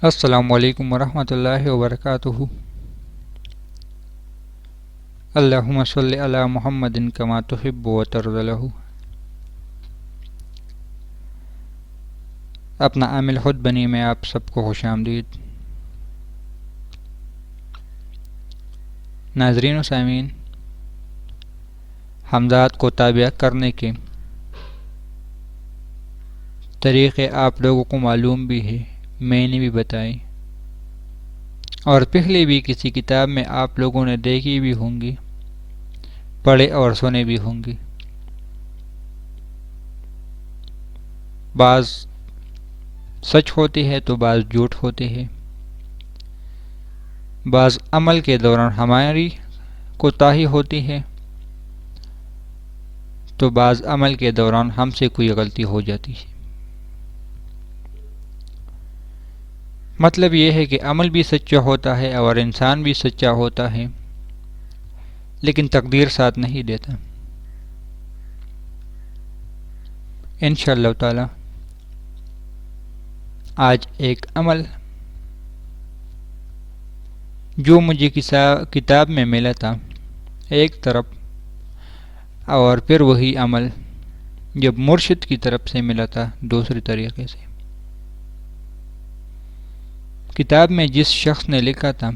السلام علیکم ورحمۃ اللہ وبرکاتہ۔ اللہم صلی علی محمد کما تحب و ترضى له۔ اپنا عامل خود بنی میں آپ سب کو خوش آمدید۔ ناظرین و سامعین، حمزات کو تابع کرنے کے طریقے آپ لوگوں کو معلوم بھی ہے، میں نے بھی بتائی، اور پہلے بھی کسی کتاب میں آپ لوگوں نے دیکھی بھی ہوں گی، پڑھے اور سنے بھی ہوں گی۔ بعض سچ ہوتی ہے تو بعض جھوٹ ہوتے ہیں، بعض عمل کے دوران ہماری کوتاہی ہوتی ہے تو بعض عمل کے دوران ہم سے کوئی غلطی ہو جاتی ہے۔ مطلب یہ ہے کہ عمل بھی سچا ہوتا ہے اور انسان بھی سچا ہوتا ہے، لیکن تقدیر ساتھ نہیں دیتا۔ انشاءاللہ تعالی آج ایک عمل جو مجھے کتاب میں ملا تھا ایک طرف، اور پھر وہی عمل جب مرشد کی طرف سے ملا تھا دوسری طریقے سے۔ کتاب میں جس شخص نے لکھا تھا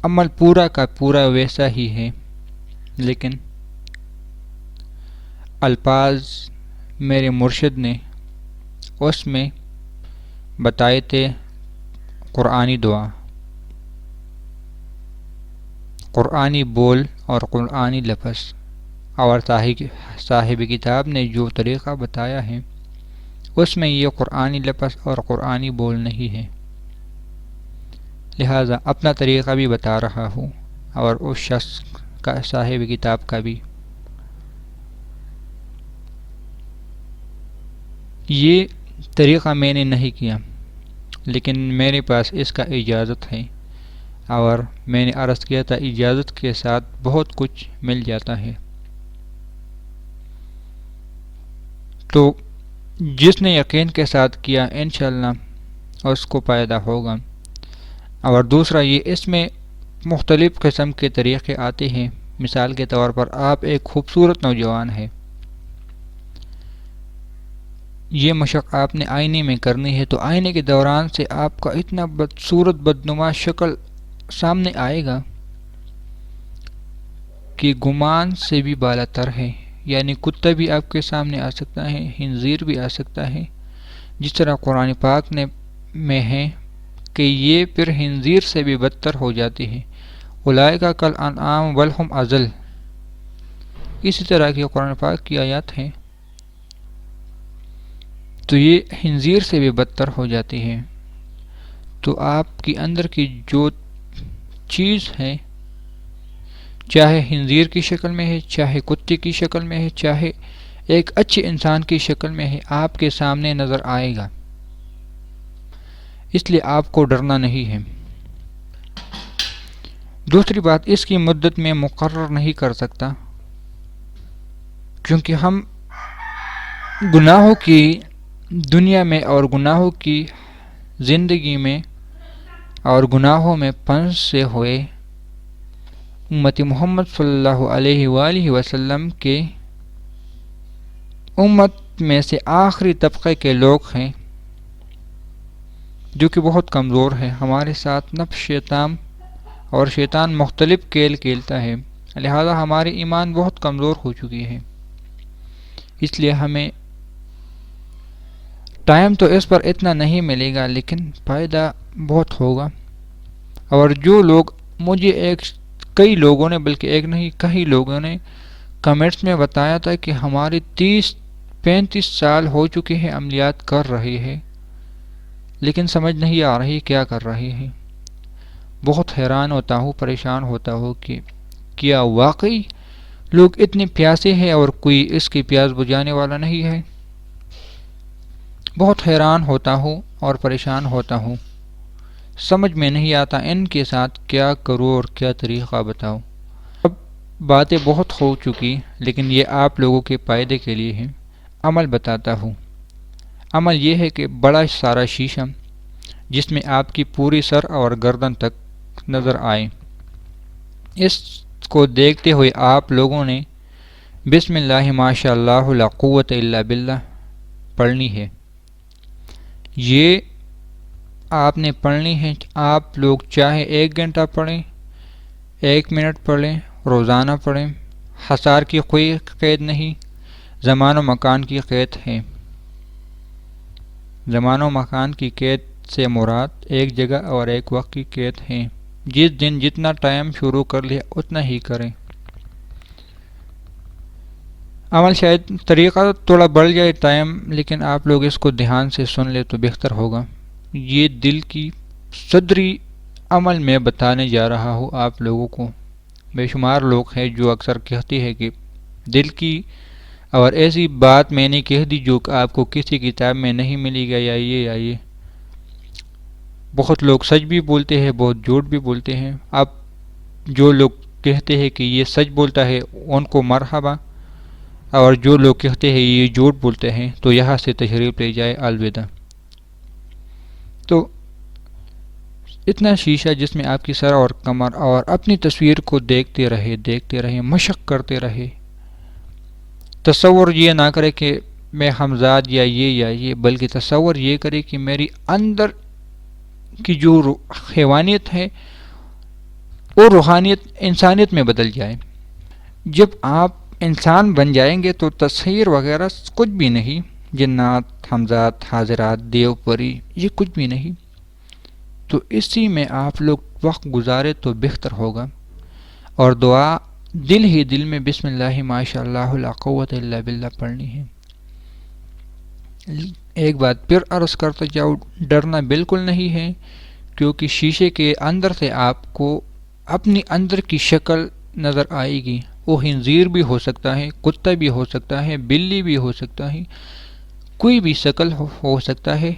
عمل پورا کا پورا ویسا ہی ہے، لیکن الفاظ میرے مرشد نے اس میں بتائے تھے قرآنی دعا، قرآنی بول اور قرآنی لفظ، اور صاحب کتاب نے جو طریقہ بتایا ہے اس میں یہ قرآنی لفظ اور قرآنی بول نہیں ہے، لہذا اپنا طریقہ بھی بتا رہا ہوں اور اس شخص کا صاحب کتاب کا بھی۔ یہ طریقہ میں نے نہیں کیا، لیکن میرے پاس اس کا اجازت ہے، اور میں نے عرض کیا تھا اجازت کے ساتھ بہت کچھ مل جاتا ہے۔ تو جس نے یقین کے ساتھ کیا انشاءاللہ اس کو فائدہ ہوگا۔ اور دوسرا یہ، اس میں مختلف قسم کے طریقے آتے ہیں۔ مثال کے طور پر آپ ایک خوبصورت نوجوان ہیں، یہ مشق آپ نے آئینے میں کرنی ہے، تو آئینے کے دوران سے آپ کا اتنا بدصورت بدنما شکل سامنے آئے گا کہ گمان سے بھی بالا تر ہے، یعنی کتا بھی آپ کے سامنے آ سکتا ہے، خنزیر بھی آ سکتا ہے، جس طرح قرآن پاک میں ہے کہ یہ پھر خنزیر سے بھی بدتر ہو جاتی ہے، اولئک کالانعام بل ھم اضل۔ اسی طرح کی قرآن پاک کی آیات ہیں، تو یہ خنزیر سے بھی بدتر ہو جاتی ہے۔ تو آپ کی اندر کی جو چیز ہے، چاہے خنزیر کی شکل میں ہے، چاہے کتے کی شکل میں ہے، چاہے ایک اچھے انسان کی شکل میں ہے، آپ کے سامنے نظر آئے گا، اس لیے آپ کو ڈرنا نہیں ہے۔ دوسری بات، اس کی مدت میں مقرر نہیں کر سکتا، کیونکہ ہم گناہوں کی دنیا میں اور گناہوں کی زندگی میں اور گناہوں میں پھنسے ہوئے امت محمد صلی اللہ علیہ وآلہ وسلم کے امت میں سے آخری طبقے کے لوگ ہیں، جو کہ بہت کمزور ہے۔ ہمارے ساتھ نفس شیطان اور شیطان مختلف کھیل کھیلتا ہے، لہذا ہماری ایمان بہت کمزور ہو چکی ہے، اس لیے ہمیں ٹائم تو اس پر اتنا نہیں ملے گا، لیکن فائدہ بہت ہوگا۔ اور جو لوگ مجھے کئی لوگوں نے، بلکہ ایک نہیں کئی لوگوں نے کمنٹس میں بتایا تھا کہ ہمارے 30-35 سال ہو چکے ہیں عملیات کر رہے ہیں، لیکن سمجھ نہیں آ رہی کیا کر رہے ہیں۔ بہت حیران ہوتا ہوں، پریشان ہوتا ہوں کہ کیا واقعی لوگ اتنے پیاسے ہیں اور کوئی اس کی پیاس بجھانے والا نہیں ہے؟ بہت حیران ہوتا ہوں اور پریشان ہوتا ہوں، سمجھ میں نہیں آتا ان کے ساتھ کیا کروں اور کیا طریقہ بتاؤں۔ اب باتیں بہت ہو چکی، لیکن یہ آپ لوگوں کے فائدے کے لیے ہے۔ عمل بتاتا ہوں۔ عمل یہ ہے کہ بڑا سارا شیشہ جس میں آپ کی پوری سر اور گردن تک نظر آئے۔ اس کو دیکھتے ہوئے آپ لوگوں نے بسم اللہ ما شاء اللہ لا قوت الا باللہ پڑھنی ہے۔ یہ آپ نے پڑھنی ہے۔ آپ لوگ چاہے 1 گھنٹہ پڑھیں، 1 منٹ پڑھیں، روزانہ پڑھیں۔ حصار کی کوئی قید نہیں، زمان و مکان کی قید ہے۔ زمان و مکان کی قید سے مراد ایک جگہ اور ایک وقت کی قید ہے۔ جس دن جتنا ٹائم شروع کر لیا اتنا ہی کریں۔ عمل شاید طریقہ تھوڑا بڑھ جائے ٹائم، لیکن آپ لوگ اس کو دھیان سے سن لے تو بہتر ہوگا۔ یہ دل کی صدری عمل میں بتانے جا رہا ہوں آپ لوگوں کو۔ بے شمار لوگ ہیں جو اکثر کہتے ہیں کہ دل کی اور ایسی بات میں نے کہہ دی جو آپ کو کسی کتاب میں نہیں ملی گا یا یہ بہت لوگ سچ بھی بولتے ہیں، بہت جھوٹ بھی بولتے ہیں۔ اب جو لوگ کہتے ہیں کہ یہ سچ بولتا ہے ان کو مرحبا، اور جو لوگ کہتے ہیں یہ جھوٹ بولتے ہیں تو یہاں سے تشریف لے جائے، الوداع۔ تو اتنا شیشہ جس میں آپ کی سر اور کمر اور اپنی تصویر کو دیکھتے رہے، مشق کرتے رہے۔ تصور یہ نہ کرے کہ میں حمزاد یا یہ، بلکہ تصور یہ کرے کہ میری اندر کی جو حیوانیت ہے وہ روحانیت انسانیت میں بدل جائے۔ جب آپ انسان بن جائیں گے تو تصویر وغیرہ کچھ بھی نہیں، جنات، حمزات، حاضرات، دیو پری، یہ کچھ بھی نہیں۔ تو اسی میں آپ لوگ وقت گزارے تو بہتر ہوگا، اور دعا دل ہی دل میں بسم اللہ ما شاء اللہ لا قوت الا باللہ پڑھنی ہے۔ ایک بات پھر عرض کرتا جاؤ، ڈرنا بالکل نہیں ہے، کیونکہ شیشے کے اندر سے آپ کو اپنی اندر کی شکل نظر آئے گی۔ وہ خنزیر بھی ہو سکتا ہے، کتا بھی ہو سکتا ہے، بلی بھی ہو سکتا ہے، کوئی بھی شکل ہو سکتا ہے۔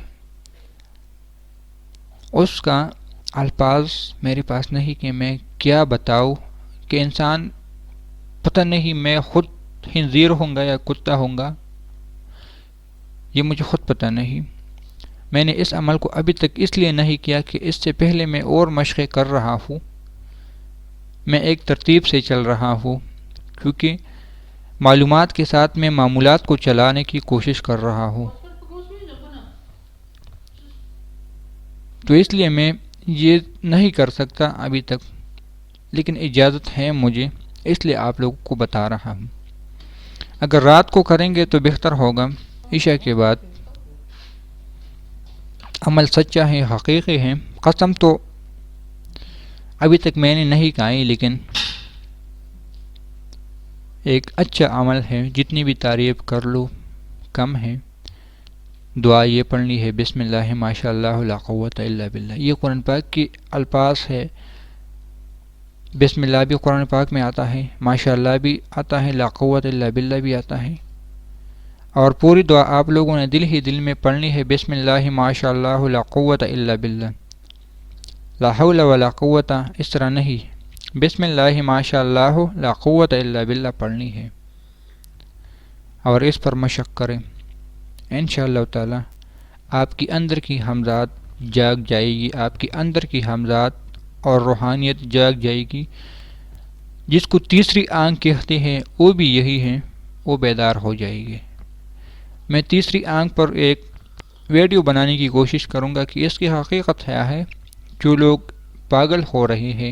اس کا الفاظ میرے پاس نہیں کہ میں کیا بتاؤں، کہ انسان پتہ نہیں میں خود خنزیر ہوں گا یا کتا ہوں گا، یہ مجھے خود پتہ نہیں۔ میں نے اس عمل کو ابھی تک اس لیے نہیں کیا کہ اس سے پہلے میں اور مشقیں کر رہا ہوں، میں ایک ترتیب سے چل رہا ہوں، کیونکہ معلومات کے ساتھ میں معمولات کو چلانے کی کوشش کر رہا ہوں، تو اس لیے میں یہ نہیں کر سکتا ابھی تک، لیکن اجازت ہے مجھے، اس لیے آپ لوگوں کو بتا رہا ہوں۔ اگر رات کو کریں گے تو بہتر ہوگا، عشاء کے بعد۔ عمل سچا ہے، حقیقی ہے، قسم تو ابھی تک میں نے نہیں کھائی، لیکن ایک اچھا عمل ہے، جتنی بھی تعریف کر لو کم ہے۔ دعا یہ پڑھنی ہے، بسم اللہ ما شاء اللہ لا قوت الا باللہ۔ یہ قرآن پاک کی الفاظ ہے۔ بسم اللہ بھی قرآن پاک میں آتا ہے، ما شاء اللہ بھی آتا ہے، لا قوت الا باللہ بھی آتا ہے، اور پوری دعا آپ لوگوں نے دل ہی دل میں پڑھنی ہے، بسم اللہ ما شاء اللہ لا قوت الا باللہ، لا حول ولا قوت اس طرح نہیں، بسم اللہ ما شاء اللہ لا قوت الا باللہ پڑھنی ہے، اور اس پر مشق کریں۔ انشاءاللہ تعالی آپ کی اندر کی حمزات جاگ جائے گی، آپ کی اندر کی حمزات اور روحانیت جاگ جائے گی۔ جس کو تیسری آنکھ کہتے ہیں وہ بھی یہی ہے، وہ بیدار ہو جائے گی۔ میں تیسری آنکھ پر ایک ویڈیو بنانے کی کوشش کروں گا کہ اس کی حقیقت کیا ہے۔ جو لوگ پاگل ہو رہے ہیں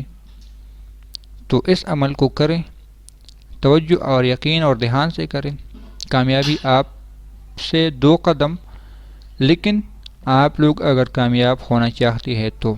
تو اس عمل کو کریں، توجہ اور یقین اور دھیان سے کریں، کامیابی آپ سے 2 قدم، لیکن آپ لوگ اگر کامیاب ہونا چاہتے ہیں تو